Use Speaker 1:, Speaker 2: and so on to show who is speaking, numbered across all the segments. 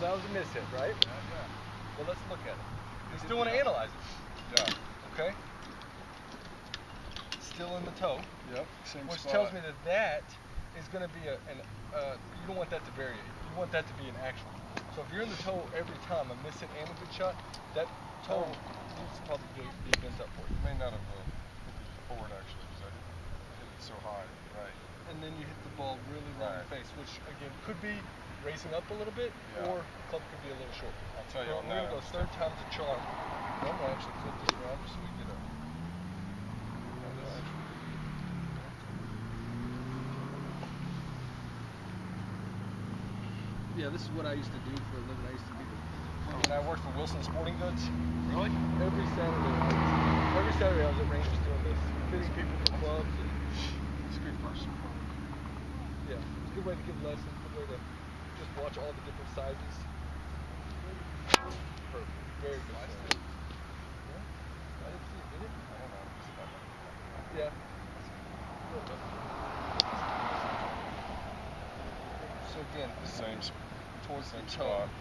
Speaker 1: that was a mishit, right?
Speaker 2: Yeah.
Speaker 1: Well, let's look at it. We still want to analyze it.
Speaker 2: Yeah.
Speaker 1: Okay? Still in the toe.
Speaker 2: Yep. Same
Speaker 1: Which
Speaker 2: spot.
Speaker 1: tells me that that is going to be you don't want that to variate. You want that to be an actual. So if you're in the toe every time, a miss hit and a good shot, that toe needs to probably be bent up for you.
Speaker 2: You may not have hit it forward actually, because I hit it so high. Right.
Speaker 1: And then you hit the ball really low in the face, which again could be racing up a little bit, or club could be a little short.
Speaker 2: I'll tell you on
Speaker 1: We're
Speaker 2: that.
Speaker 1: going to go third time's a charm. I'm going to actually flip this around just so we get a. Yeah, this is what I used to do for a living. I used to be when I worked for Wilson Sporting Goods.
Speaker 2: Really?
Speaker 1: Every Saturday I was at ranges doing this, fitting people with clubs. And
Speaker 2: it's a good person.
Speaker 1: Yeah, it's a good way to give lessons, good way to just watch all the different sizes. Perfect. Very good. Yeah. I didn't see it, did it?
Speaker 2: I don't know.
Speaker 1: Yeah. So again,
Speaker 2: Same
Speaker 1: towards
Speaker 2: same
Speaker 1: the toe.
Speaker 2: spot.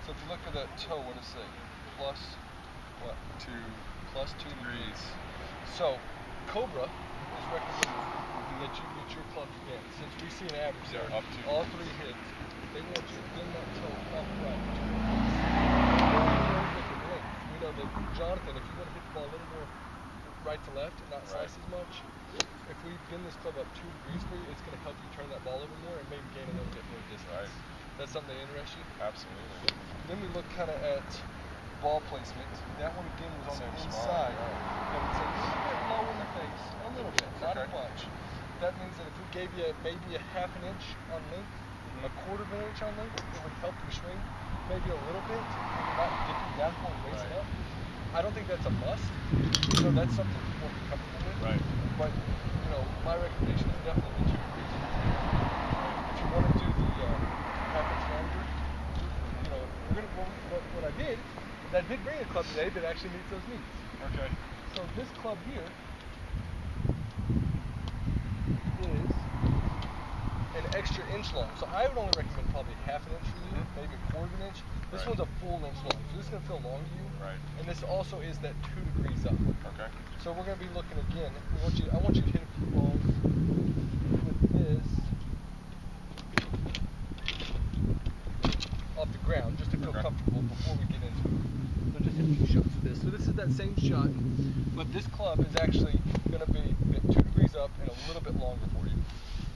Speaker 1: So if you look at that toe, what does it say? Plus what? 2 degrees. So Cobra is recommending that you get your clubs bent. Since we see an average there,
Speaker 2: up to
Speaker 1: all 3 hits, they want you to bend that toe upright. We know that Jonathan, if you want to hit the ball a little more right to left and not slice as much, if we bend this club up 2 degrees for you, it's going to help you turn that ball over more and maybe gain a little bit more distance.
Speaker 2: Right.
Speaker 1: That's something that interests you?
Speaker 2: Absolutely.
Speaker 1: Then we look kind of at ball placement. That one again was on the inside. But it's a little bit low in the face. A little bit, not much. That means that if we gave you maybe a half an inch on length, a quarter of an inch on length, it would help your swing maybe a little bit. You're not dipping down and racing up. I don't think that's a must. You know, that's something people are comfortable with.
Speaker 2: Right.
Speaker 1: But, you know, my recommendation is definitely the 2 degrees. If you want to do the half inch longer, you know, what I did is I did bring a club today that actually meets those needs.
Speaker 2: Okay.
Speaker 1: So this club here is an extra inch long. So I would only recommend probably half an inch for you, maybe a quarter of an inch. This one's a full inch long, so this is going to feel long to you.
Speaker 2: Right. And
Speaker 1: this also is that 2 degrees up.
Speaker 2: Okay.
Speaker 1: So we're going to be looking again. I want you to hit a few balls with this off the ground, just to feel comfortable before we get into it. So just hit a few shots with this. So this is that same shot, but this club is actually going to be